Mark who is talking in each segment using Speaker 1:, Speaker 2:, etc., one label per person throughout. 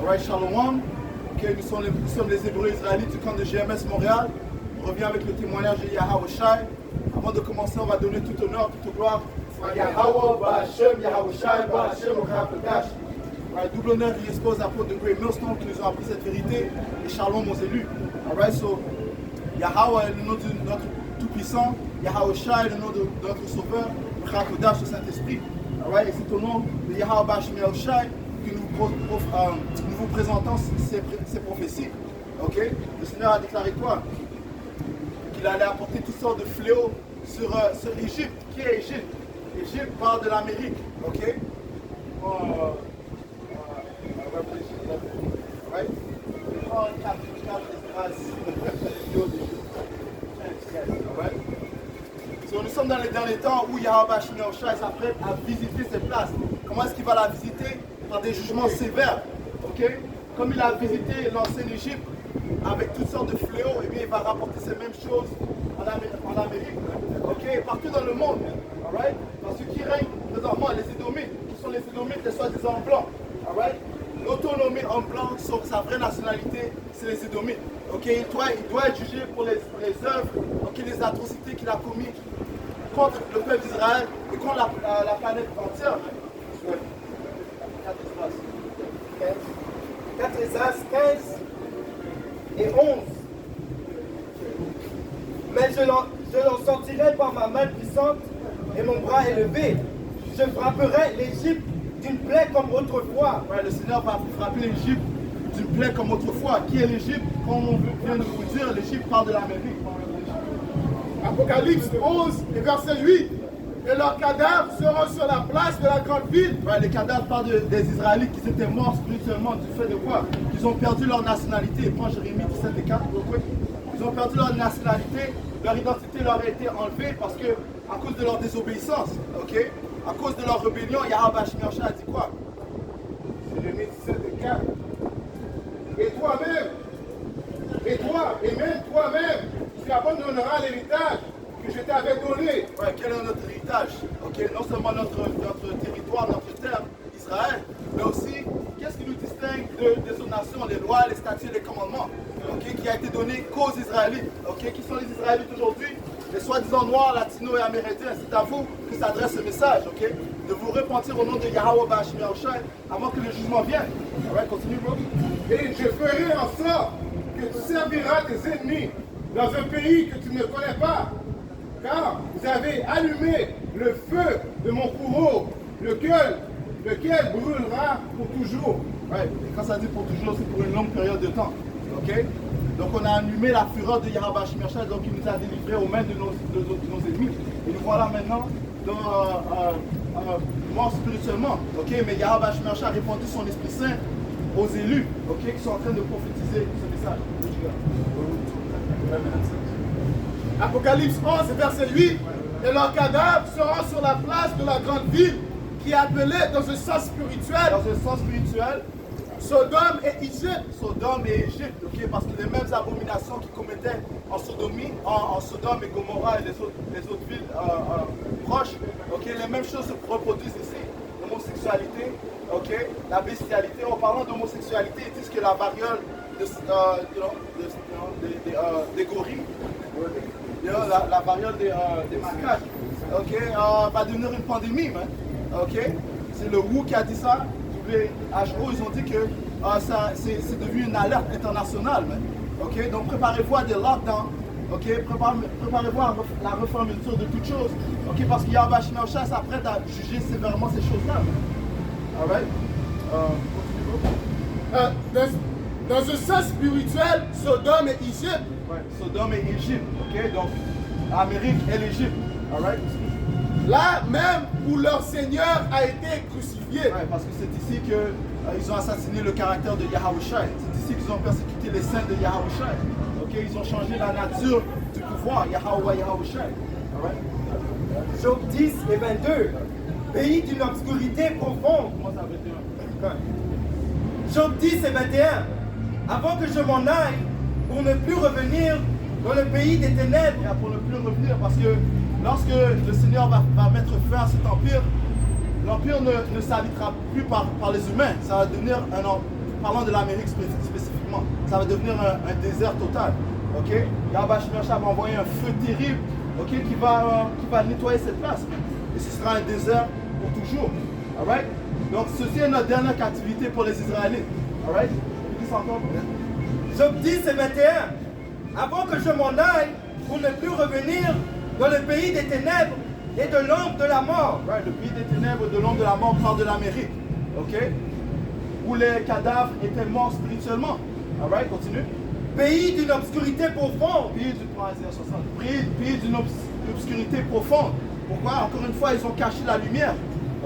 Speaker 1: Alright, Shalom. Okay, nous sommes les Hébreux israélites du camp de GMS Montréal. On revient avec le témoignage de Yahweh Shai. Avant de commencer, on va donner tout honneur, toute gloire à Yahweh, Ba'Hashem, Yahweh Shai, Ba'Hashem, Okakodash. Double honneur qui expose l'apôtre de Great Millstone qui nous a appris cette vérité. Et Shalom aux élus. Alright, so Yahweh est le nom de notre Tout-Puissant. Yahweh Shai est le nom de notre Sauveur. Okakodash, le Saint-Esprit. Alright, et c'est au nom de Yahweh Ba'Hashem, Yahweh Shai que nous vous présentons ces prophéties. Okay? Le Seigneur a déclaré quoi? Qu'il allait apporter toutes sortes de fléaux sur Égypte. Qui est Égypte? Égypte parle de l'Amérique. Okay? Right? So, nous sommes dans les derniers temps où Yahweh Ba'Hashem Yahweh Shai s'apprête à visiter ces places. Comment est-ce qu'il va la visiter? Par des jugements sévères. Okay? Comme il a visité l'ancienne Égypte avec toutes sortes de fléaux, et bien il va rapporter ces mêmes choses en Amérique. Okay? Partout dans le monde. Alright? Parce que qui règne présentement, les Édomites, qui sont les Édomites, les soi-disant blancs. Alright? L'autonomie en blanc, sauf sa vraie nationalité, c'est les Édomites. Okay? Il doit être jugé pour les œuvres, okay, les atrocités qu'il a commises contre le peuple d'Israël et contre la planète entière.
Speaker 2: 4 Esdras 15 et 11. Mais je l'en sortirai par ma main puissante et mon bras élevé. Je frapperai l'Égypte d'une plaie comme autrefois.
Speaker 1: Ouais, le Seigneur va frapper l'Égypte d'une plaie comme autrefois. Qui est l'Égypte? Comme on vient de vous dire, l'Égypte parle de l'Amérique.
Speaker 3: Apocalypse 11 et verset 8. Et leurs cadavres seront sur la place de la grande ville.
Speaker 1: Ouais, les cadavres parlent des Israélites qui étaient morts spirituellement du fait de quoi? Ils ont perdu leur nationalité. Prends Jérémie 17 et 4. Ils ont perdu leur nationalité, leur identité leur a été enlevée parce que, à cause de leur désobéissance, ok? À cause de leur rébellion, Yahweh Ba'Hashem Yahweh Shai a dit quoi?
Speaker 3: Jérémie 17 et 4. Et toi-même, et même toi-même, tu abandonneras l'héritage que je t'avais donné.
Speaker 1: Ouais, quel est notre héritage? Okay, non seulement notre territoire, notre terre, Israël, mais aussi qu'est-ce qui nous distingue des autres nations, les lois, les statuts, les commandements, okay, qui a été donné qu'aux Israélites. Okay, qui sont les Israélites aujourd'hui? Les soi-disant noirs, latinos et amérindiens. C'est à vous que s'adresse ce message, okay? De vous repentir au nom de Yahweh Ba'Hashem Yahweh Shai avant que le jugement vienne. Alright, continue, bro.
Speaker 3: Et je ferai en sorte que tu serviras tes ennemis dans un pays que tu ne connais pas. Car vous avez allumé le feu de mon fourreau, lequel brûlera pour toujours.
Speaker 1: Ouais, et quand ça dit pour toujours, c'est pour une longue période de temps. Okay? Donc on a allumé la fureur de Yahweh Ba'Hashem Yahweh Shai, donc il nous a délivrés aux mains de nos ennemis. Et nous voilà maintenant morts spirituellement. Okay? Mais Yahweh Ba'Hashem Yahweh Shai a répandu son Esprit Saint aux élus, okay, qui sont en train de prophétiser ce message.
Speaker 3: Apocalypse 11, verset 8. Et leurs cadavres seront sur la place de la grande ville qui est appelée dans un sens spirituel.
Speaker 1: Dans un sens spirituel,
Speaker 3: Sodome et Égypte.
Speaker 1: Sodome et Égypte, okay, parce que les mêmes abominations qu'ils commettaient en Sodomie, en Sodome et Gomorrah et les autres villes proches, okay, les mêmes choses se reproduisent ici. L'homosexualité, okay, la bestialité. En parlant d'homosexualité, ils disent que la variole des gorilles, la variole des macaques, okay, va devenir une pandémie. Okay. C'est le WHO qui a dit ça. WHO, ils ont dit que c'est devenu une alerte internationale. Okay. Donc préparez-vous à des lockdowns. Okay. Préparez-vous à la refermeture de toutes choses. Okay. Parce qu'il y a un Ba'Hashem Yahweh Shai s'apprête à juger sévèrement ces choses-là.
Speaker 3: Alright. Dans un sens spirituel, Sodome et Égypte.
Speaker 1: Ouais, Sodome et Égypte, ok? Donc, Amérique et l'Égypte, alright?
Speaker 3: Là même où leur Seigneur a été crucifié.
Speaker 1: Ouais, parce que c'est ici qu'ils ont assassiné le caractère de Yahweh Shai. C'est ici qu'ils ont persécuté les saints de Yahweh Shai. Ok? Ils ont changé la nature du pouvoir, Yahweh Shai. Alright?
Speaker 2: Job 10 et 22. Pays d'une obscurité profonde.
Speaker 1: Comment ça, 21?
Speaker 2: Job 10 et 21. Avant que je m'en aille, pour ne plus revenir dans le pays des ténèbres.
Speaker 1: Et pour ne plus revenir, parce que lorsque le Seigneur va mettre fin à cet empire, l'empire ne s'habitera plus par les humains. Ça va devenir parlant de l'Amérique spécifiquement, ça va devenir un désert total. Ok? Yahweh Shemiyah va envoyer un feu terrible, ok, qui va nettoyer cette place. Et ce sera un désert pour toujours. Alright? Donc ceci est notre dernière captivité pour les Israélites. Alright? Dis ça encore.
Speaker 2: Job 10 et 21. Avant que je m'en aille, pour ne plus revenir dans le pays des ténèbres et de l'ombre de la mort.
Speaker 1: Right, le pays des ténèbres et de l'ombre de la mort parle de l'Amérique. Ok? Où les cadavres étaient morts spirituellement. Alright, continue.
Speaker 2: Pays d'une obscurité profonde.
Speaker 1: Pays d'une obscurité profonde. Pourquoi? Encore une fois, ils ont caché la lumière.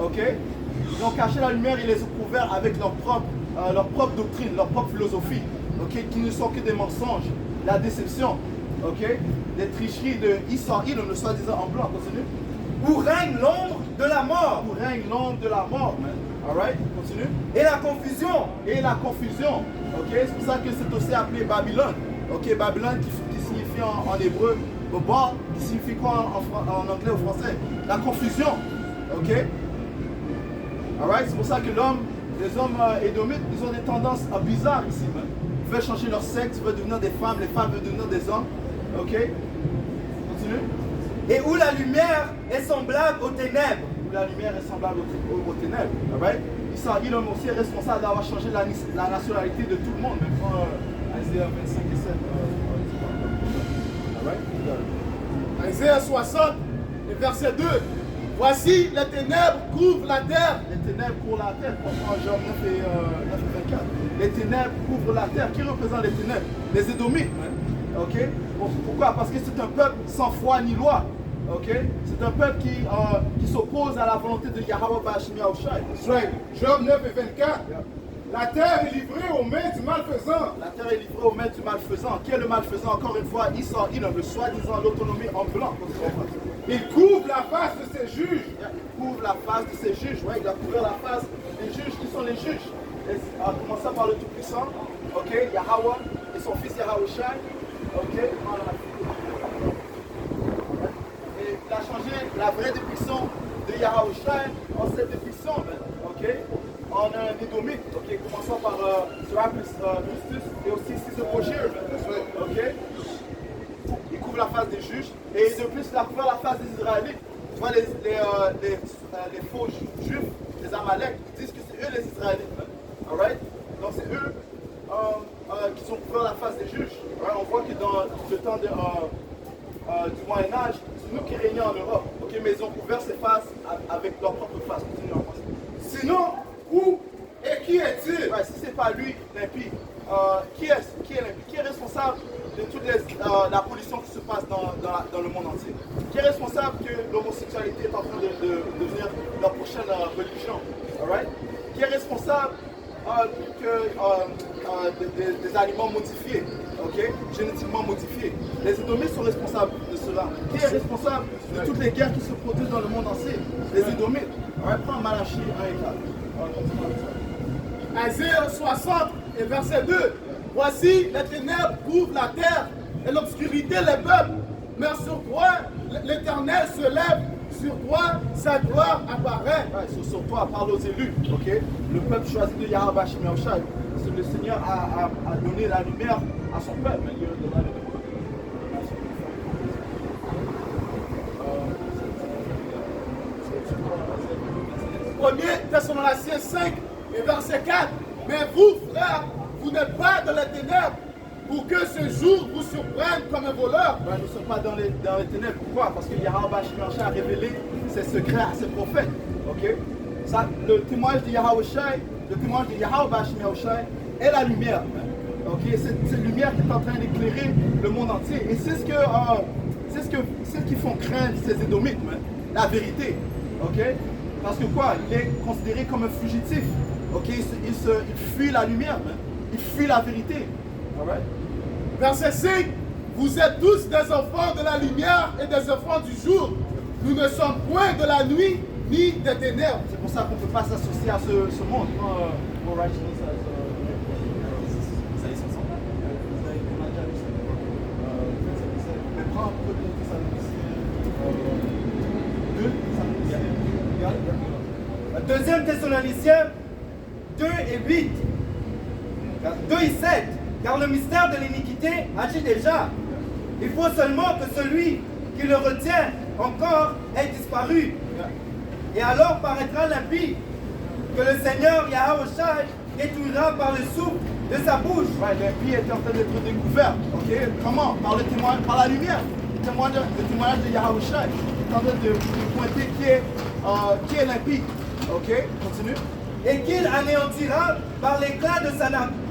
Speaker 1: Ok? Ils ont caché la lumière, ils les ont couverts avec leur propre doctrine, leur propre philosophie. Ok? Qui ne sont que des mensonges, la déception. Ok? Des tricheries de Israël, le soi-disant en blanc. Continue.
Speaker 2: Où règne l'ombre de la mort.
Speaker 1: Où règne l'ombre de la mort, man. Alright? Continue.
Speaker 2: Et la confusion.
Speaker 1: Et la confusion. Ok? C'est pour ça que c'est aussi appelé Babylone. Ok? Babylone qui signifie en hébreu Babel, qui signifie quoi en anglais ou français? La confusion. Ok? Alright? C'est pour ça que les hommes édomites, ils ont des tendances bizarres ici, man. Ils veulent changer leur sexe, ils veulent devenir des femmes, les femmes veulent devenir des hommes. Ok? Continue.
Speaker 2: Et où la lumière est semblable aux ténèbres.
Speaker 1: Où la lumière est semblable aux ténèbres. Alright? Israël aussi est responsable d'avoir changé la nationalité de tout le monde. Même quand Isaiah 25 et 7. Alright?
Speaker 3: Isaiah 60 et verset 2. Voici les ténèbres couvrent la terre.
Speaker 1: Les ténèbres couvrent la terre. En Job 9 et 24. Les ténèbres couvrent la terre. Qui représente les ténèbres? Les Édomites. Ok? Pourquoi? Parce que c'est un peuple sans foi ni loi. Ok? C'est un peuple qui s'oppose à la volonté de Yahweh Bashmi Aoshai.
Speaker 3: Job 9 et 24. La terre est livrée aux mains du malfaisant.
Speaker 1: La terre est livrée aux mains du malfaisant. Qui est le malfaisant? Encore une fois, Israël, le soi-disant l'autonomie en blanc.
Speaker 3: Il couvre la face de ses juges.
Speaker 1: Il couvre la face de ses juges. Ouais, il a couvert la face des juges. Qui sont les juges? En commençant par le Tout-Puissant. Ok? Yahweh et son fils Yahawashi. Ok? Et il a changé la vraie définition de Yahawashi en cette définition. Ok? En un édomite. Ok? Commençant par Justus et aussi César. Ok? Il couvre la face des juges et de plus il a couvert la face des Israélites. Tu vois les faux juifs, les Amalek, ils disent que c'est eux les Israélites. Alright? Donc c'est eux qui ont couvert la face des juges. Right? On voit que dans le temps du Moyen-Âge, c'est nous qui régnons en Europe. Ok? Mais ils ont couvert ces faces avec leur propre face. Continue en français.
Speaker 3: Sinon, où et qui est-il?
Speaker 1: Ouais, si ce n'est pas lui, l'impie, qui est l'impie? Qui est responsable de toute la pollution qui se passe dans le monde entier? Qui est responsable que l'homosexualité est en train de devenir leur prochaine religion? Alright? Qui est responsable des aliments modifiés, ok? Génétiquement modifiés? Les Édomites sont responsables de cela. Qui est responsable de toutes les guerres qui se produisent dans le monde entier? Les Édomites. Alright? Prends Malachie 1 et 4.
Speaker 3: Isaiah 60 et verset 2. Voici les ténèbres couvrent la terre et l'obscurité les peuples. Mais sur toi, l'Éternel se lève, sur toi, sa gloire apparaît.
Speaker 1: Ouais, sur toi, parle aux élus, ok? Le peuple choisi de Yahweh Bashmi Aoshai. Le Seigneur a donné la lumière à son peuple. Mais il a donné la lumière.
Speaker 3: 1er Thessaloniciens 5 et verset 4. Mais vous, frères, vous n'êtes pas dans les ténèbres pour que ce jour vous surprenne comme un voleur.
Speaker 1: Ben, nous ne sommes pas dans les ténèbres. Pourquoi? Parce que Yahweh Bashmi Aoshai a révélé ses secrets à ses prophètes. Ok? Ça, le témoignage de Yahweh Bashmi Aoshai est la lumière. Ok? C'est cette lumière qui est en train d'éclairer le monde entier. Et c'est ce qui font craindre ces Édomites, la vérité. Ok? Parce que quoi? Il est considéré comme un fugitif. Ok? Il fuit la lumière, il fuit la vérité. Alright?
Speaker 3: Verset 5. Vous êtes tous des enfants de la lumière et des enfants du jour. Nous ne sommes point de la nuit ni des ténèbres.
Speaker 1: C'est pour ça qu'on ne peut pas s'associer à ce monde. Mais prends un peu de Thessaloniciens 2,
Speaker 2: Deuxième Thessaloniciens 2 et 8. 2:7. Car le mystère de l'iniquité agit déjà. Il faut seulement que celui qui le retient encore ait disparu. Et alors paraîtra l'impie que le Seigneur Yahawashi détruira par le souffle de sa bouche.
Speaker 1: Ouais, l'impie est en train d'être découvert. Ok? Comment? Par le témoignage, par la lumière. Le témoignage de Yahawashi est en train de pointer qui est l'impie. Ok? Continue.
Speaker 2: Et qu'il anéantira par l'éclat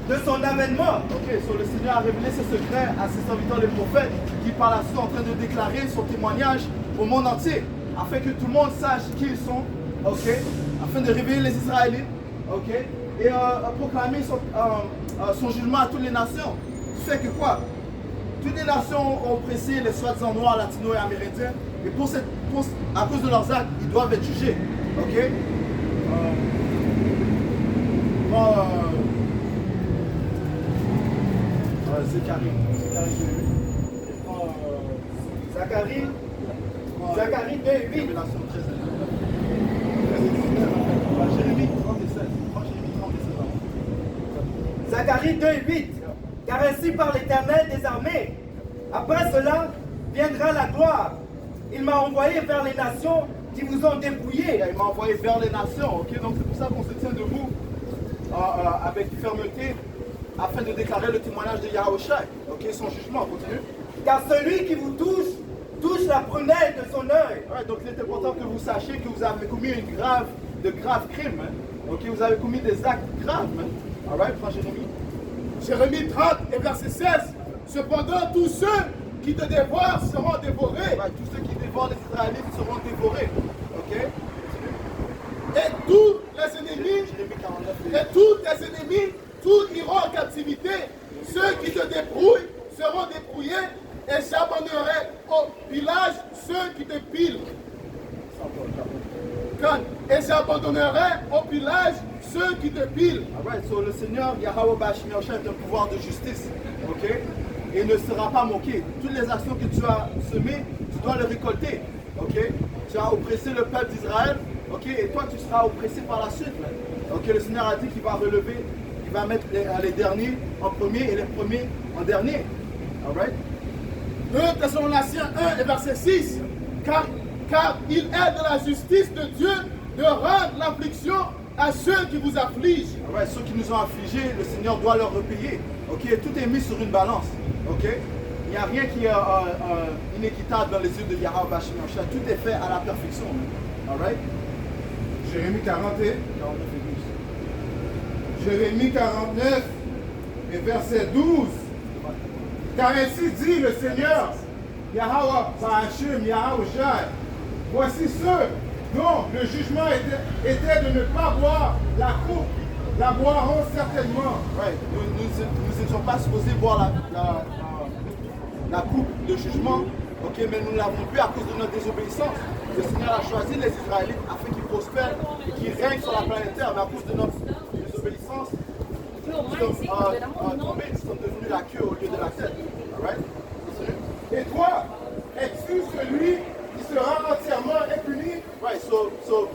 Speaker 2: de son avènement.
Speaker 1: Ok, so le Seigneur a révélé ses secrets à ses serviteurs les prophètes qui par la suite sont en train de déclarer son témoignage au monde entier afin que tout le monde sache qui ils sont, ok, afin de révéler les Israélites, ok, et proclamer son jugement à toutes les nations. Tu sais que quoi? Toutes les nations ont oppressé les soi-disant noirs, latinos et amérindiens et à cause de leurs actes, ils doivent être jugés, ok?
Speaker 2: Zacharie 2:8.
Speaker 1: Révélation 13 Jérémie 37.
Speaker 2: Zacharie 2:8. Car ainsi par l'Éternel des armées, après cela viendra la gloire. Il m'a envoyé vers les nations qui vous ont dépouillés.
Speaker 1: Il m'a envoyé vers les nations, ok? Donc c'est pour ça qu'on se tient debout avec fermeté afin de déclarer le témoignage de Yahawashi, ok? Son jugement, continue.
Speaker 2: Car celui qui vous touche la prunelle de son œil.
Speaker 1: Ouais, donc il est important que vous sachiez que vous avez commis de graves crimes, hein? Ok? Vous avez commis des actes graves, hein? Alright, frère Jérémie.
Speaker 3: Jérémie 30 et verset 16. Cependant, tous ceux qui te dévorent seront dévorés.
Speaker 1: Ouais, tous ceux qui dévorent les Israélites seront dévorés, ok?
Speaker 3: Et tous les ennemis,
Speaker 1: Jérémie 49.
Speaker 3: et tous tes ennemis, tous iront en captivité. Ceux qui te dépouillent seront dépouillés, et j'abandonnerai au pillage ceux qui te pilent. Et j'abandonnerai au pillage ceux qui te pilent.
Speaker 1: Alright, so le Seigneur Yahawashi est un pouvoir de justice, ok? Et ne sera pas moqué. Toutes les actions que tu as semées, tu dois les récolter, ok? Tu as oppressé le peuple d'Israël, ok? Et toi, tu seras oppressé par la suite, ok? Le Seigneur a dit qu'il va relever, il va mettre les derniers en premier et les premiers en dernier, alright?
Speaker 3: 2 Thessaloniciens 1 et verset 6. Car il est de la justice de Dieu de rendre l'affliction à ceux qui vous affligent.
Speaker 1: Alright, ceux qui nous ont affligés, le Seigneur doit leur repayer, ok? Tout est mis sur une balance, ok? Il n'y a rien qui est inéquitable dans les yeux de Yahawashi. Tout est fait à la perfection, alright?
Speaker 3: Jérémie 41. Jérémie 49 et verset 12. Car ainsi dit le Seigneur, Yahawashi, Yahawashi, voici ceux dont le jugement était de ne pas boire la coupe, la boiront certainement.
Speaker 1: Ouais, nous n'étions pas supposés boire la coupe de jugement, ok, mais nous ne l'avons plus à cause de notre désobéissance. Le Seigneur a choisi les Israélites afin qu'ils prospèrent et qu'ils règnent sur la planète Terre, mais à cause de notre désobéissance, nous sommes tombés, nous sommes devenus la queue au lieu de la tête. Alright?
Speaker 3: Et toi, es-tu celui qui sera entièrement impuni?
Speaker 1: Ouais,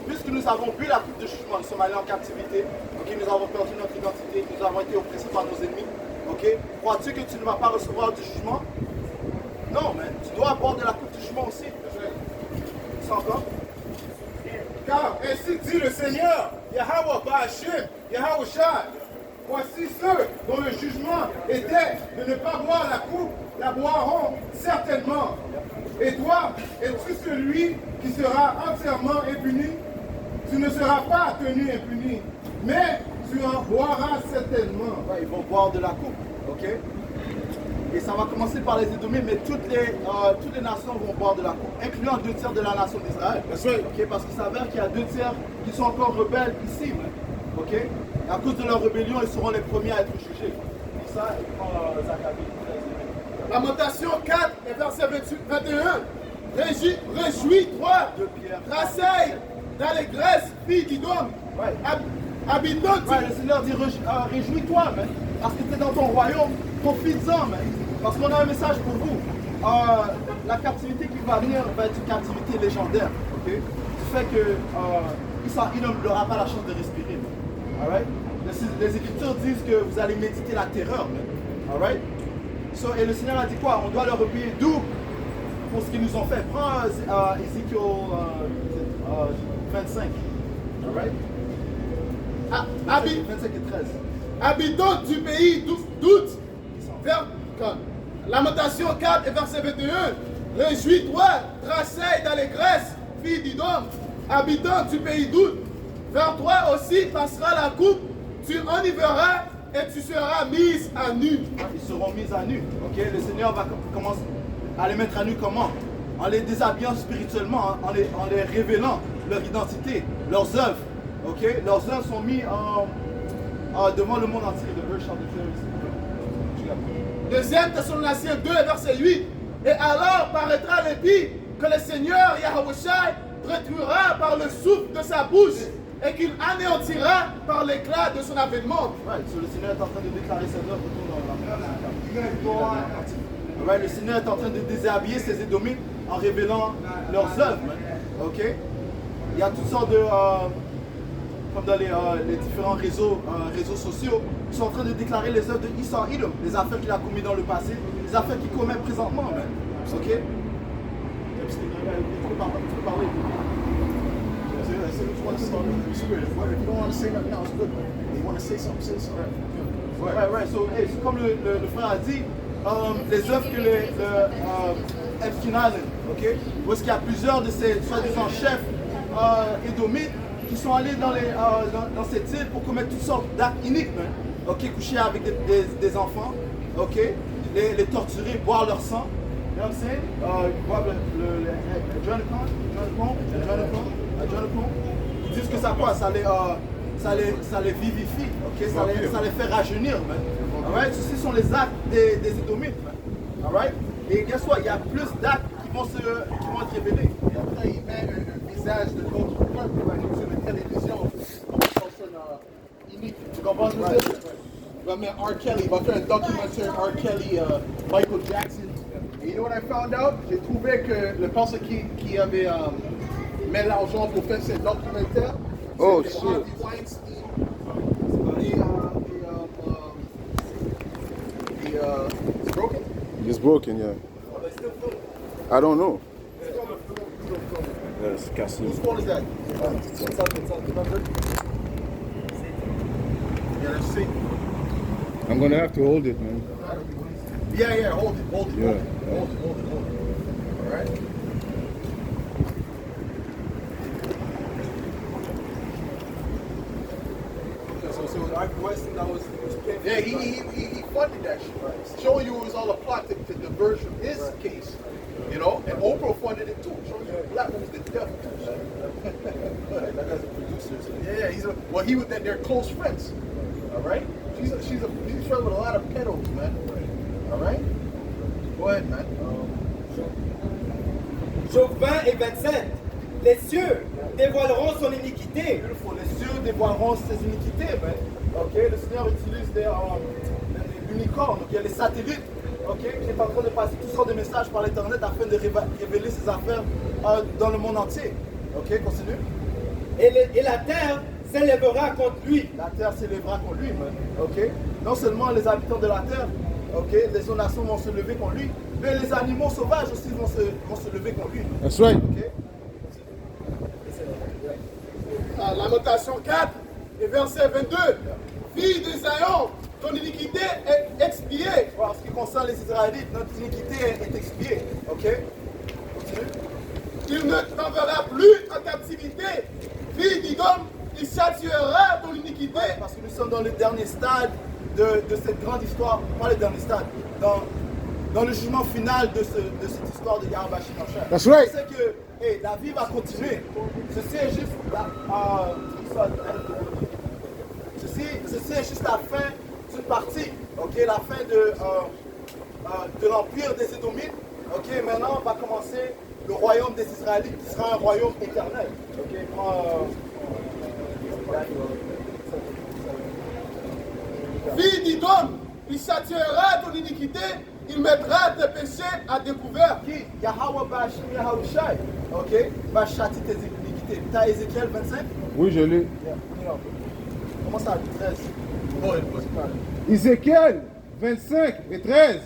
Speaker 1: puisque nous avons bu la coupe de jugement, nous sommes allés en captivité, ok, nous avons perdu notre identité, nous avons été oppressés par nos ennemis, ok, crois-tu que tu ne vas pas recevoir du jugement? Non, mais tu dois boire de la coupe du jugement aussi. C'est encore?
Speaker 3: Car ainsi dit le Seigneur, Yahawashi, Yahawashi, voici ceux dont le jugement était de ne pas boire la coupe, la boiront certainement. Et toi, es-tu celui qui sera entièrement impuni? Tu ne seras pas tenu impuni, mais tu en boiras certainement.
Speaker 1: Ouais, ils vont boire de la coupe, ok? Et ça va commencer par les Édomites, mais toutes les nations vont boire de la coupe, incluant 2 tiers de la nation d'Israël. Okay? Parce qu'il s'avère qu'il y a 2 tiers qui sont encore rebelles ici. Ok? Et à cause de leur rébellion, ils seront les premiers à être jugés. Et ça, il prend Zacharie.
Speaker 3: Lamentation 4 et verset 21. Réjouis-toi, rasseille d'allégresse, fille d'Idom.
Speaker 1: Ouais.
Speaker 3: Habitant.
Speaker 1: Ouais, le Seigneur dit réjouis-toi, parce que tu es dans ton royaume, profite-en, parce qu'on a un message pour vous. La captivité qui va venir va être une captivité légendaire. Okay? Ce fait que il n'aura pas la chance de respirer. All right? Les Écritures disent que vous allez méditer la terreur. All right? So, et le Seigneur a dit quoi? On doit leur repayer double pour ce qu'ils nous ont fait. Prends Ézéchiel 25. All right? 25 et 13.
Speaker 3: Habitants du pays d'août, vers Lamentation 4 et verset 21. Réjouis-toi, Tracé d'allégresse, fille d'Idom, habitant du pays d'août. Vers toi aussi passera la coupe, tu enivreras et tu seras mise à nu.
Speaker 1: Ils seront mis à nu. Ok? Le Seigneur va commencer à les mettre à nu comment? En les déshabillant spirituellement, en les révélant leur identité, leurs œuvres. Ok? Leurs œuvres sont mises devant le monde entier. The verse shall declare his-
Speaker 3: 2 Thessaloniciens 2 verset 8. Et alors paraîtra l'épée que le Seigneur Yahushua détruira par le souffle de sa bouche et qu'il anéantira par l'éclat de son avènement.
Speaker 1: Right, so le Seigneur est en train de déclarer ses œuvres autour de la right, le Seigneur est en train de déshabiller ses Édomites en révélant leurs œuvres. Man. Ok? Il y a toutes sortes de... comme dans les différents réseaux sociaux, ils sont en train de déclarer les œuvres de Esau Edom, les affaires qu'il a commises dans le passé, les affaires qu'il commet présentement. Man. Ok? Tu peux parler.
Speaker 4: If you don't want to say nothing else, good. If you want to say something, say something.
Speaker 1: Right. So, hey, c'est comme le frère a dit, les œuvres que Epstein Island, ok? Où est-ce qu'il y a plusieurs de ces soi-disant chefs édomites qui sont allés dans cette île pour commettre toutes sortes d'actes iniques, man. Ok? Coucher avec des enfants, ok? Les torturer, boire leur sang. You know what I'm saying? Boire le adrenochrome. Ils disent que ça quoi? Ça les vivifie, ok? Ça les fait rajeunir, man. Alright? Ceci sont les actes des Édomites, man. Alright? Et guess what? Il y a plus d'actes qui vont être révélés.
Speaker 4: Et après, il met un visage de l'autre peuple sur la télévision comme une personne unique. Tu comprends ce que je veux dire? Il va mettre R. Kelly, il va faire un documentaire R. Kelly, Michael Jackson. Et you know what I found out? J'ai trouvé que le personne qui avait mis l'argent pour faire ce documentaire,
Speaker 3: Oh,
Speaker 4: c'était
Speaker 3: shit.
Speaker 4: Harvey Weinstein. It's broken?
Speaker 3: It's broken, yeah. I don't know. Yeah, it's cassé.
Speaker 4: Whose phone is that? Yeah, let's see.
Speaker 3: I'm gonna have to hold it, man.
Speaker 4: Yeah, hold it.
Speaker 3: Yeah.
Speaker 4: Hold it. All right.
Speaker 2: So Harvey Weinstein, that was paying for
Speaker 4: Yeah,
Speaker 2: the
Speaker 4: he funded that shit. Right. Showing you it was all a plot to diverge from his case. You know, and Oprah funded it too. Showing you the black woman's the devil.
Speaker 2: That guy's a producer. So.
Speaker 4: Yeah, he was that they're close friends. All right. She's friends with a lot of pedos, man. All right. Go ahead, man.
Speaker 2: Job 20 et 27. Les cieux dévoileront son iniquité.
Speaker 1: Beautiful. Les cieux dévoileront ses iniquités, man. Ok? Le Seigneur utilise l'unicorne, donc il y a les satellites, ok? Qui est en train de passer toutes sortes de messages par l'internet afin de révéler ses affaires dans le monde entier. Ok? Continue.
Speaker 2: Et la terre s'élèvera contre lui.
Speaker 1: La terre s'élèvera contre lui, man. Ok? Non seulement les habitants de la terre, ok? Les nations vont se lever contre lui, mais les animaux sauvages aussi vont se lever contre lui.
Speaker 3: That's right.
Speaker 1: Ok?
Speaker 3: Lamentation 4 et verset 22. Fille d'Isaïon, ton iniquité est expiée.
Speaker 1: En ce qui concerne les Israélites, notre iniquité est expiée. Ok? Continue.
Speaker 3: Il ne t'enverra plus en captivité. Fille d'Idom, il châtiera ton iniquité.
Speaker 1: Parce que nous sommes dans le dernier stade de cette grande histoire, pas le dernier stade, dans le jugement final de cette histoire de Yahweh Shinoshah.
Speaker 3: That's right.
Speaker 1: C'est que la vie va continuer. Ceci est juste la fin d'une partie, ok, la fin de l'empire des Édomites. Ok, maintenant va commencer le royaume des Israélites, qui sera un royaume éternel. Ok,
Speaker 3: Fille d'Idom, il châtiera ton iniquité. Il mettra tes péchés à découvert.
Speaker 1: Qui Yahweh Bashim Yahushai, ok, va châtier tes iniquités. T'as Ézéchiel 25?
Speaker 3: Oui, je l'ai.
Speaker 1: Commence à 13.
Speaker 3: Ézéchiel 25 et 13.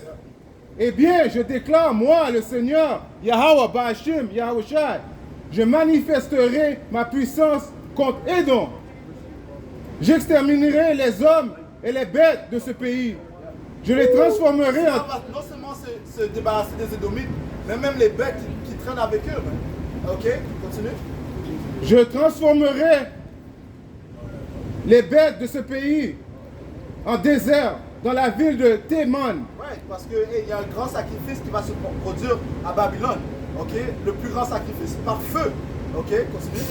Speaker 3: Eh bien, je déclare, moi, le Seigneur, Yahweh Ba'ashim, Yahushai, je manifesterai ma puissance contre Édom. J'exterminerai les hommes et les bêtes de ce pays. Je les transformerai
Speaker 1: Ça
Speaker 3: en...
Speaker 1: va non seulement se débarrasser des Édomites, mais même les bêtes qui traînent avec eux. Man. Ok, continue.
Speaker 3: Je transformerai les bêtes de ce pays en désert dans la ville de Théman.
Speaker 1: Ouais, parce qu'il y a un grand sacrifice qui va se produire à Babylone. Ok, le plus grand sacrifice par feu. Ok, continue.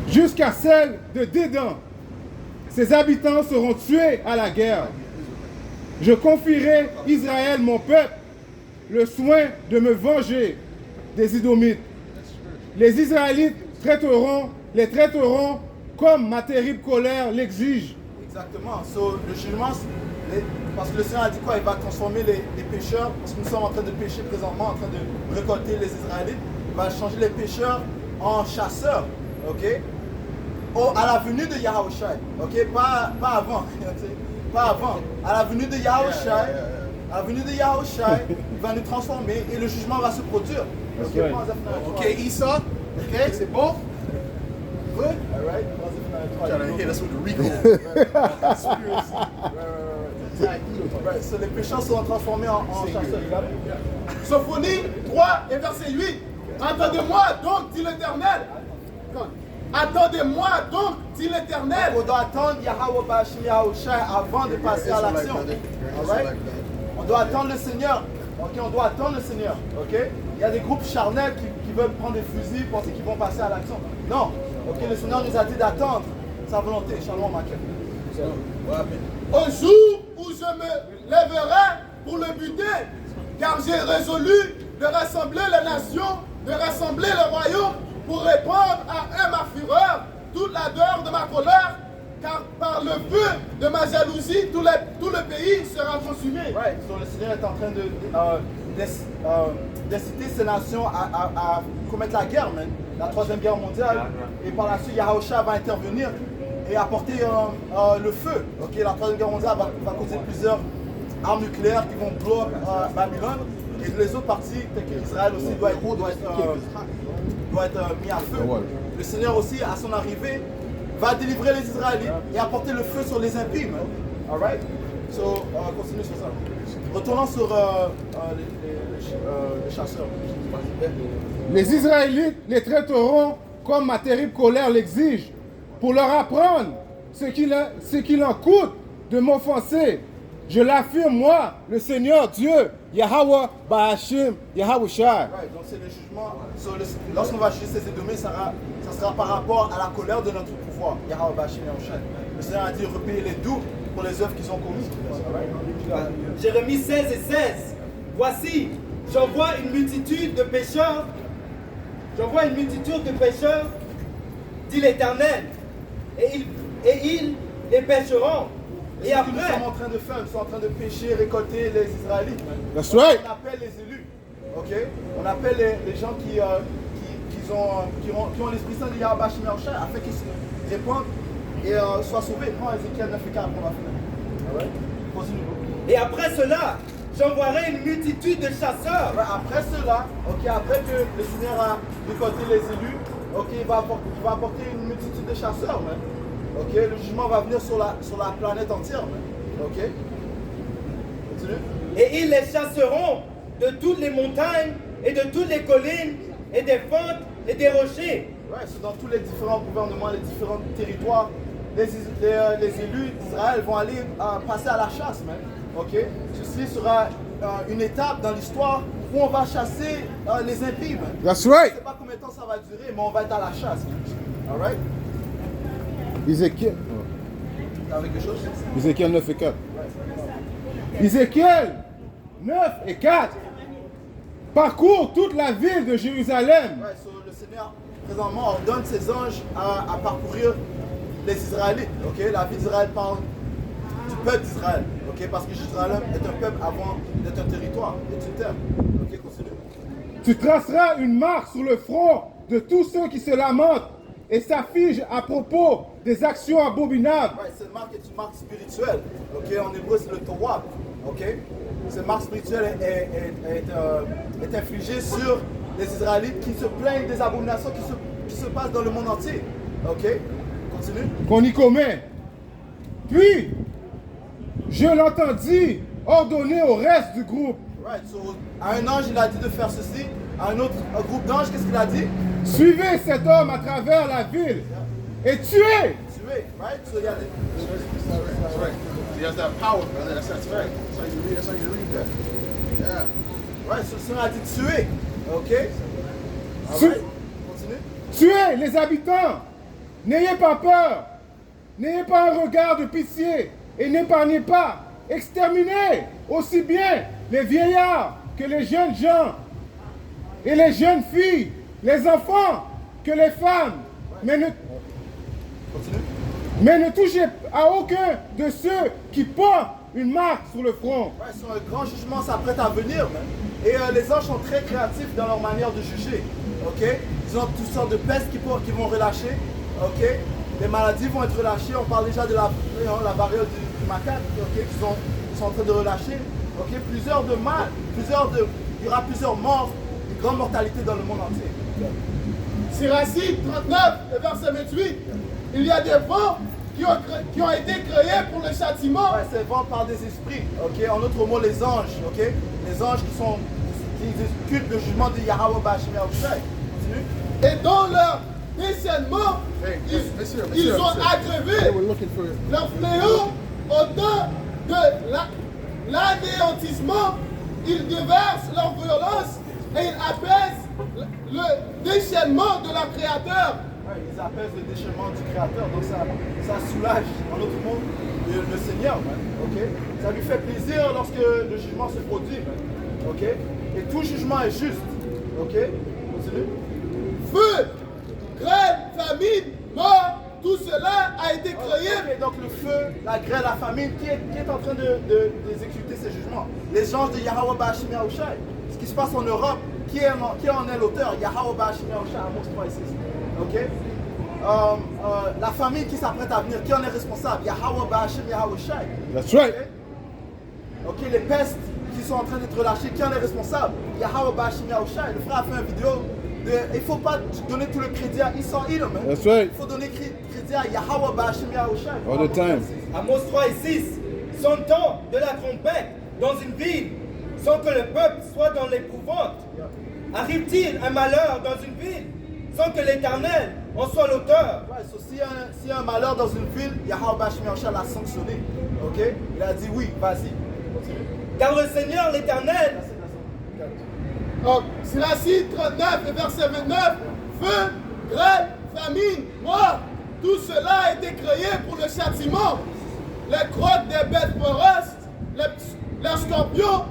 Speaker 3: Jusqu'à celle de Dédan. Ses habitants seront tués à la guerre. Je confierai Israël, mon peuple, le soin de me venger des Édomites. Les Israélites les traiteront comme ma terrible colère l'exige.
Speaker 1: Exactement. So, le jugement, parce que le Seigneur a dit quoi? Il va transformer les pécheurs, parce que nous sommes en train de pécher présentement, en train de récolter les Israélites. Il va changer les pécheurs en chasseurs. Ok? À la venue de Yahushai. Ok? Pas avant. Pas avant. À la venue de Yahushai. À la venue de Yahushai, il va nous transformer et le jugement va se produire. Ok,
Speaker 3: right.
Speaker 4: Okay, Esau. Okay, c'est bon.
Speaker 1: Good? Alright.
Speaker 4: Trying to hit us with the Rico.
Speaker 1: Right. So, les pécheurs seront transformés en chasseurs.
Speaker 3: Sophonie 3 et verset 8. Attendez-moi donc, dit l'Éternel. Attendez-moi donc, dit l'Éternel.
Speaker 1: On doit attendre Yahweh Ba'ashim Yahushai avant de passer à l'action. Alright? On doit attendre le Seigneur. Ok, on doit attendre le Seigneur. Ok? Il y a des groupes charnels qui veulent prendre des fusils, penser qu'ils vont passer à l'action. Non. Ok, le Seigneur nous a dit d'attendre sa volonté. Shalom, Makel.
Speaker 3: Au jour où je me lèverai pour le buter, car j'ai résolu de rassembler les nations, de rassembler le royaume, pour répandre à eux ma fureur, toute l'ardeur de ma colère, car par le feu de ma jalousie, tout le pays sera consumé.
Speaker 1: Right. So, le Seigneur est en train d'inciter ces nations à commettre la guerre, man. La troisième guerre mondiale. Et par la suite, Yahushua va intervenir et apporter le feu. Ok, la troisième guerre mondiale va causer plusieurs armes nucléaires qui vont blow up Babylone. Et les autres parties, telles qu'Israël aussi, doit être mis à feu. Le Seigneur aussi, à son arrivée, va délivrer les Israélites et apporter le feu sur les impies. Alright? So, continue sur ça. Retournons sur les chasseurs.
Speaker 3: Les Israélites les traiteront comme ma terrible colère l'exige, pour leur apprendre ce qu'il en coûte de m'offenser. Je l'affirme, moi, le Seigneur Dieu, Yahweh Ba'ashim, Yahushai.
Speaker 1: Right, donc c'est le jugement. So, lorsqu'on va juger ces Édomites, ça sera par rapport à la colère de notre pouvoir. Yahweh Ba'ashim Yahushai. Le Seigneur a dit repayer les doux pour les œuvres qu'ils ont commises.
Speaker 2: Jérémie 16 et 16. Voici, j'envoie une multitude de pécheurs. J'envoie une multitude de pécheurs, dit l'Éternel. Et ils les pêcheront. Et
Speaker 1: Nous
Speaker 2: après,
Speaker 1: sommes en train de faire, ils sont en train de pécher, récolter les Israélites.
Speaker 3: That's right.
Speaker 1: On appelle les élus. Ok? On appelle les gens qui ont l'Esprit Saint de Yahweh Ba'ashim Yahushai afin qu'ils se répandent et soient sauvés. Prends Ézéchiel 9 et 4 pour la fin. Alright? Continue.
Speaker 2: et après cela, j'envoierai une multitude de chasseurs.
Speaker 1: Après cela, ok, après que le Seigneur a récolté les élus, ok, il va apporter une multitude de chasseurs, man. Ok, le jugement va venir sur la planète entière, man. Ok. Continue.
Speaker 2: Et ils les chasseront de toutes les montagnes et de toutes les collines et des fentes et des rochers.
Speaker 1: Ouais, c'est dans tous les différents gouvernements, les différents territoires. Les élus d'Israël vont aller passer à la chasse, man. Ok. Ceci sera une étape dans l'histoire où on va chasser les impies, man.
Speaker 3: That's
Speaker 1: Je
Speaker 3: right.
Speaker 1: ne sais pas combien de temps ça va durer, mais on va être à la chasse. Alright?
Speaker 3: Ézéchiel.
Speaker 1: T'as quelque chose?
Speaker 3: Ézéchiel 9 et 4. Ézéchiel 9 et 4. Parcours toute la ville de Jérusalem.
Speaker 1: Ouais, so, le Seigneur présentement ordonne ses anges à parcourir les Israélites. Ok, la vie d'Israël parle du peuple d'Israël. Ok, parce que Jérusalem est un peuple avant d'être un territoire, est une terre. Ok, continue.
Speaker 3: Tu traceras une marque sur le front de tous ceux qui se lamentent et s'affiche à propos des actions abominables.
Speaker 1: Ouais, cette marque est une marque spirituelle. Ok, en hébreu c'est le Torah. Ok, cette marque spirituelle est infligée sur les Israélites qui se plaignent des abominations qui se passent dans le monde entier. Ok, continue.
Speaker 3: Qu'on y commet. Puis, je l'entendis ordonner au reste du groupe.
Speaker 1: Right, so, à un ange il a dit de faire ceci, à un groupe d'anges qu'est-ce qu'il a dit?
Speaker 3: Suivez cet homme à travers la ville et tuez.
Speaker 1: Tuer, right? So, il y a des...
Speaker 4: That's right. He has that power, brother. That's right. That's how you read that. Yeah.
Speaker 1: Right, so, on a dit tuer. Ok?
Speaker 3: Su-
Speaker 1: Alright, continue.
Speaker 3: Tuez les habitants. N'ayez pas peur. N'ayez pas un regard de pitié et n'épargnez pas. Exterminez aussi bien les vieillards que les jeunes gens et les jeunes filles, les enfants que les femmes.
Speaker 1: Continue.
Speaker 3: Mais ne touchez à aucun de ceux qui portent une marque sur le front.
Speaker 1: Ouais, sur un grand jugement s'apprête à venir, man. Et les anges sont très créatifs dans leur manière de juger. Ok? Ils ont toutes sortes de pestes qui vont relâcher. Ok? Les maladies vont être relâchées. On parle déjà de la variole du macaque, ok? Qui sont en train de relâcher. Ok? Il y aura plusieurs morts, une grande mortalité dans le monde entier.
Speaker 3: Siracide 39, verset 28. Il y a des vents qui ont été créés pour le châtiment.
Speaker 1: Ouais, c'est vent par des esprits. Ok? En d'autres mots, les anges. Ok? Les anges qui exécutent le jugement de Yahweh Bashim Yahushai. Continue.
Speaker 3: Et dans leur déchaînement, ils ont
Speaker 4: They
Speaker 3: aggravé
Speaker 4: were looking for
Speaker 3: leur fléau au temps de l'anéantissement. Ils déversent leur violence et ils apaisent le déchaînement de leur Créateur.
Speaker 1: Ouais, ils apaisent le déchaînement du Créateur, donc ça soulage, en d'autres mots, le Seigneur, man. Ok? Ça lui fait plaisir lorsque le jugement se produit, man. Ok? Et tout jugement est juste. Ok? Continue.
Speaker 3: Feu, grêle, famine, mort, tout cela a été créé.
Speaker 1: Ok, donc le feu, la grêle, la famine, qui est en train d'exécuter ces jugements? Les anges de Yahweh Bashim Yahushai. Ce qui se passe en Europe, qui en est l'auteur? Yahweh Bashim Yahushai, Amos 3 et 6. Ok? La famine qui s'apprête à venir, qui en est responsable? Yahweh Bashim Yahushai.
Speaker 3: That's right.
Speaker 1: Ok, les pestes qui sont en train d'être relâchées, qui en est responsable? Yahweh Bashim Yahushai. Le frère a fait une vidéo. Il ne faut pas donner tout le crédit à Esau Edom. Hein.
Speaker 3: That's right.
Speaker 1: Il faut donner crédit à Yahweh Bashim Yahushai.
Speaker 3: All the time.
Speaker 2: Amos 3 et 6. Sonne-t-on de la trompette dans une ville sans que le peuple soit dans l'épouvante? Arrive-t-il un malheur dans une ville sans que l'Éternel en soit l'auteur?
Speaker 1: Ouais, so, s'il y a un malheur dans une ville, Yahweh Bashim Yahushai l'a sanctionné. Ok? Il a dit oui, vas-y. Continue.
Speaker 2: Car le Seigneur l'Éternel
Speaker 3: Siracide 39, verset 29. Feu, grêle, famine, mort, tout cela a été créé pour le châtiment. Les crottes des bêtes féroces, les scorpions,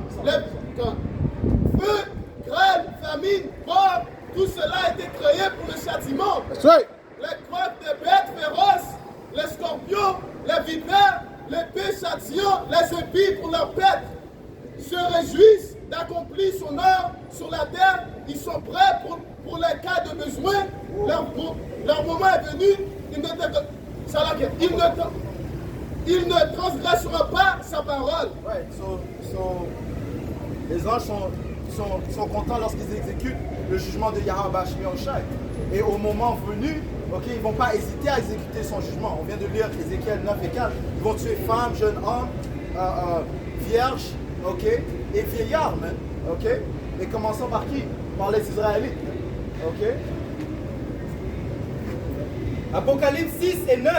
Speaker 3: feu, grêle, famine, mort, tout cela a été créé pour le châtiment.
Speaker 4: That's right.
Speaker 3: Les crottes des bêtes féroces, les scorpions, les vipères, les péchatiens, les épis pour leur bête se réjouissent d'accomplir son œuvre sur la terre. Ils sont prêts pour les cas de besoin. Leur moment est venu. Ils ne transgresseront pas sa parole.
Speaker 1: Ouais, les anges sont contents lorsqu'ils exécutent le jugement de Yahweh Bashim Yahushai. Et au moment venu, ok, ils ne vont pas hésiter à exécuter son jugement. On vient de lire Ézéchiel 9 et 4. Ils vont tuer femmes, jeunes hommes, vierges, ok, et vieillards, man. Ok. Et commençons par qui? Par les Israélites. Ok.
Speaker 2: Apocalypse 6 et 9.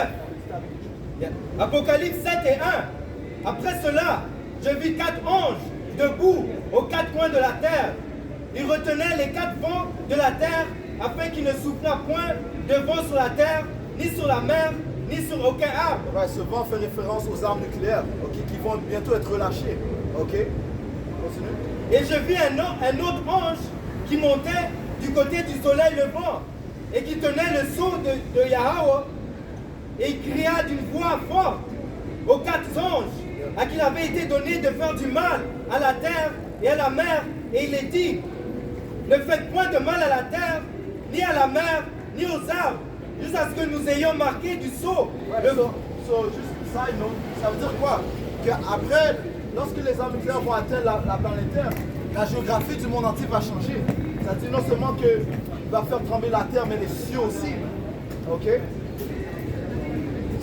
Speaker 2: Apocalypse 7 et 1. Après cela, je vis 4 anges debout aux 4 coins de la terre. Ils retenaient les 4 vents de la terre afin qu'il ne soufflât point de vent sur la terre, ni sur la mer, ni sur aucun arbre.
Speaker 1: Ouais, ce vent fait référence aux armes nucléaires, ok, qui vont bientôt être relâchées. Ok. Continue.
Speaker 2: Et je vis un autre ange qui montait du côté du soleil levant et qui tenait le sceau de Yahweh, et il cria d'une voix forte aux 4 anges à qui il avait été donné de faire du mal à la terre et à la mer, et il est dit: ne faites point de mal à la terre, ni à la mer, ni aux arbres, jusqu'à ce que nous ayons marqué du sceau.
Speaker 1: Ouais, juste side note, ça veut dire quoi? Qu'après, lorsque les armes nucléaires vont atteindre la planète Terre, la géographie du monde entier va changer. C'est-à-dire non seulement qu'il va faire trembler la Terre, mais les cieux aussi. Ok?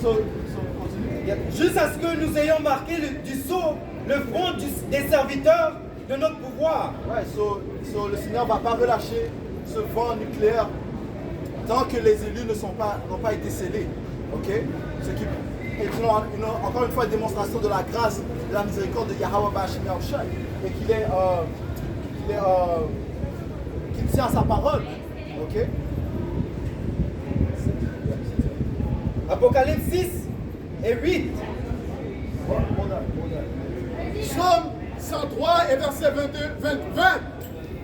Speaker 1: Continue.
Speaker 2: Jusqu'à ce que nous ayons marqué du sceau le front des serviteurs de notre pouvoir.
Speaker 1: Ouais, le Seigneur ne va pas relâcher ce vent nucléaire tant que les élus n'ont pas été scellés. Ok? Ce qui est encore une fois une démonstration de la grâce, de la miséricorde de Yahweh Bashim Yahushua et qu'il tient à sa parole. Ok?
Speaker 2: Apocalypse 6 et 8.
Speaker 3: Psaume 103 et verset 20.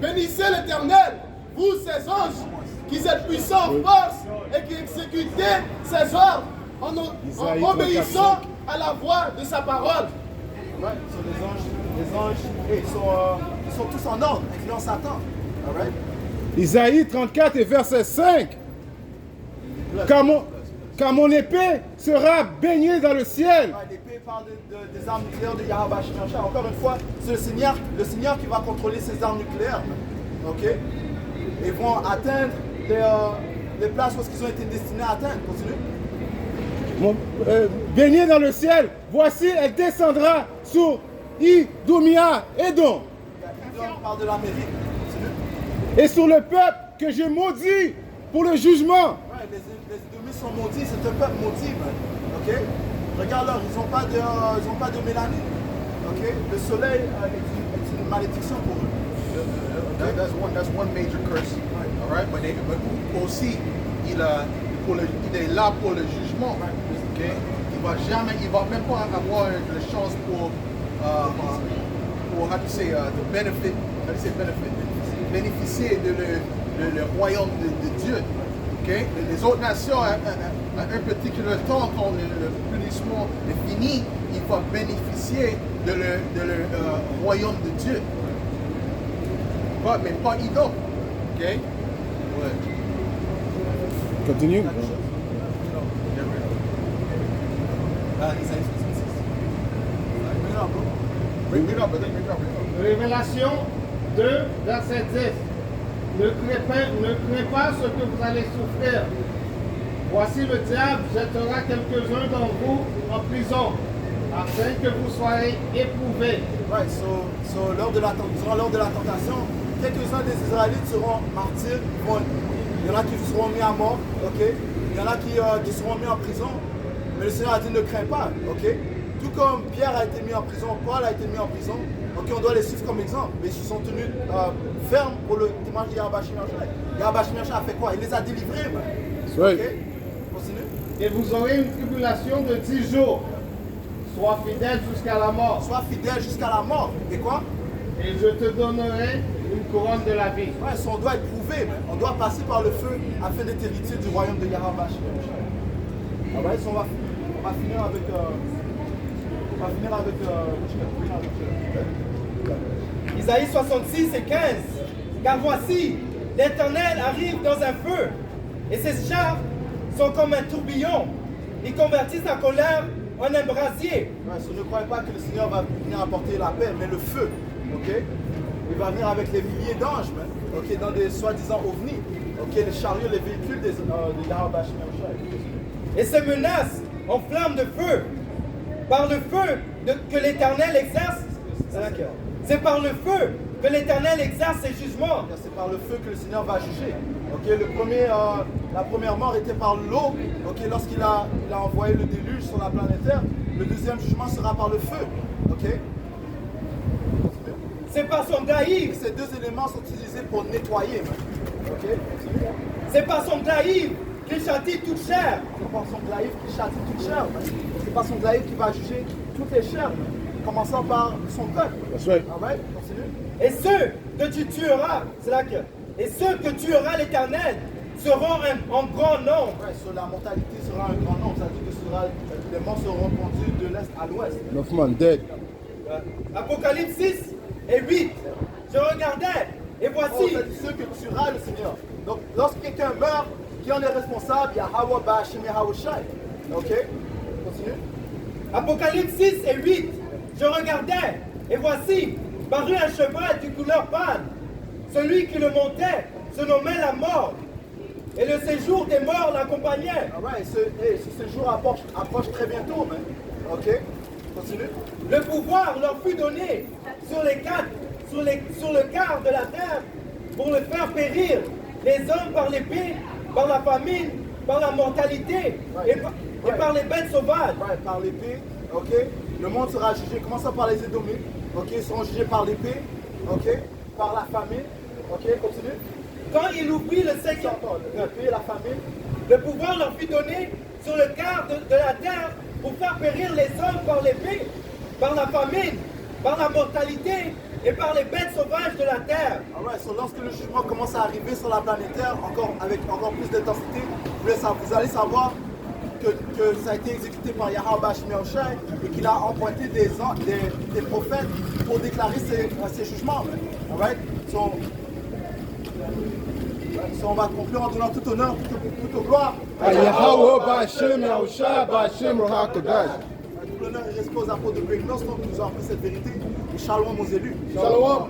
Speaker 3: Bénissez l'Éternel, vous ses anges, qui êtes puissants en force et qui exécutez ses ordres en obéissant à la voix de sa parole.
Speaker 1: Ouais, les anges, ils sont tous en ordre, incluant Satan. All right?
Speaker 3: Isaïe 34 et verset 5. Car mon épée sera baignée dans le ciel.
Speaker 1: Ouais, l'épée parle des armes nucléaires de Yahweh Bashim Yahushua. Encore une fois, c'est le Seigneur qui va contrôler ces armes nucléaires. Ok? Ils vont atteindre les places où ils ont été destinés à atteindre. Continue.
Speaker 3: Baignée dans le ciel, voici elle descendra sur Idoumia, Édom.
Speaker 1: On parle de l'Amérique. Continue.
Speaker 3: Et sur le peuple que j'ai maudit pour le jugement.
Speaker 1: Ouais, les Édomites sont maudits, c'est un peuple maudit. Man. Ok? Regarde-leur, ils n'ont pas de mélanine. Ok? Le soleil est une malédiction pour eux.
Speaker 4: That's one major curse. All right? Mais aussi, il est là pour le jugement. Okay? Il va même pas avoir la chance pour how to say bénéficier de le royaume de Dieu. Okay? Les autres nations, à un petit temps, quand le punissement est fini, il va bénéficier de le royaume de Dieu. Mais pas Edom. OK? Ouais.
Speaker 3: Continue.
Speaker 5: Révélation 2, verset 10. Ne crains pas ce que vous allez souffrir. Voici le diable jettera quelques-uns d'entre vous en prison, afin que vous soyez éprouvés.
Speaker 1: Ouais, lors de la tentation, quelques-uns des Israélites seront martyrs. Il y en a qui seront mis à mort, ok? Il y en a qui seront mis en prison. Mais le Seigneur a dit ne crains pas, ok? Tout comme Pierre a été mis en prison, Paul a été mis en prison, ok, on doit les suivre comme exemple. Mais ils se sont tenus fermes pour le témoignage de Yahweh Bashim Yahushua. Yahweh Bashim Yahushua a fait quoi? Il les a délivrés. Ok? Continue.
Speaker 5: Et vous aurez une tribulation de 10 jours. Sois fidèle jusqu'à la mort.
Speaker 1: Sois fidèle jusqu'à la mort. Et quoi?
Speaker 5: Et je te donnerai une couronne de la vie.
Speaker 1: Ouais, on doit être prouvé, on doit passer par le feu afin d'être héritier du royaume de Yahweh Bashim Yahushua. Ah ouais, on va finir avec
Speaker 2: Isaïe 66 et 15. Car voici, l'Éternel arrive dans un feu, et ses chars sont comme un tourbillon. Ils convertissent la colère en un brasier.
Speaker 1: Ouais, ne croyez pas que le Seigneur va venir apporter la paix, mais le feu. Ok? Il va venir avec les milliers d'anges, ok, dans des soi-disant ovnis. Ok, les chariots, les véhicules de Yahweh Bashim Yahushua.
Speaker 2: Et se menacent en flammes de feu. Par le feu que l'Éternel exerce. C'est par le feu que l'Éternel exerce ses jugements.
Speaker 1: C'est par le feu que le Seigneur va juger. Ok, la première mort était par l'eau. Ok, lorsqu'il a envoyé le déluge sur la planète Terre. Le deuxième jugement sera par le feu. Ok.
Speaker 2: C'est par son glaïve.
Speaker 1: Ces deux éléments sont utilisés pour nettoyer. Ok.
Speaker 2: C'est par son glaïve qu'il châtie toute chair.
Speaker 1: C'est par son glaïve qu'il châtie toute chair. C'est par son glaïve qui va juger toutes les chairs, commençant par son peuple.
Speaker 3: That's right.
Speaker 1: Alright, continue.
Speaker 2: Et ceux que tu tueras, c'est là que. Et ceux que tuera l'Éternel seront en grand nombre.
Speaker 1: Ouais, sur la mortalité sera un grand nombre. Ça veut dire que les morts seront répandus de l'est à l'ouest.
Speaker 3: Enough man dead.
Speaker 2: Apocalypse 6 et 8. Je regardais, et voici.
Speaker 1: Ça dit ceux que tuera le Seigneur. Donc, lorsque quelqu'un meurt, qui qui en est responsable? Yahweh Ba'Hashem Yahweh Shai. Ok? Continue.
Speaker 2: Apocalypse 6 et 8. Je regardais, et voici, parut un cheval de couleur pâle. Celui qui le montait se nommait la mort. Et le séjour des morts l'accompagnait.
Speaker 1: Alright, ce séjour approche très bientôt, man. Ok? Continue.
Speaker 2: Le pouvoir leur fut donné sur le quart de la terre pour le faire périr, les hommes par l'épée, par la famine, par la mortalité et par les bêtes sauvages.
Speaker 1: Ouais, par l'épée, ok? Le monde sera jugé, commençant par les Édomites, ok? Ils seront jugés par l'épée, ok? Par la famine, ok? Continue.
Speaker 2: Quand il ouvrit le septième,
Speaker 1: L'épée et la famine.
Speaker 2: le pouvoir leur fut donné sur le quart de la terre pour faire périr les hommes par l'épée, par la famine, par la mortalité et par les bêtes sauvages de la terre.
Speaker 1: Alright, so lorsque le jugement commence à arriver sur la planète Terre, avec encore plus d'intensité, vous allez savoir que ça a été exécuté par Yahweh Ba'Hashem Yahweh Shai et qu'il a emprunté des prophètes pour déclarer ces jugements. Alright? So, on va conclure en donnant tout honneur, toute gloire.
Speaker 3: Yahweh Ba'Hashem Yahushua Ba'Hashem Ruach Kodesh.
Speaker 1: Tout l'honneur et respect aux apôtres de Great Millstone qui nous ont appris cette vérité. Et shalom aux élus.
Speaker 3: Shalom.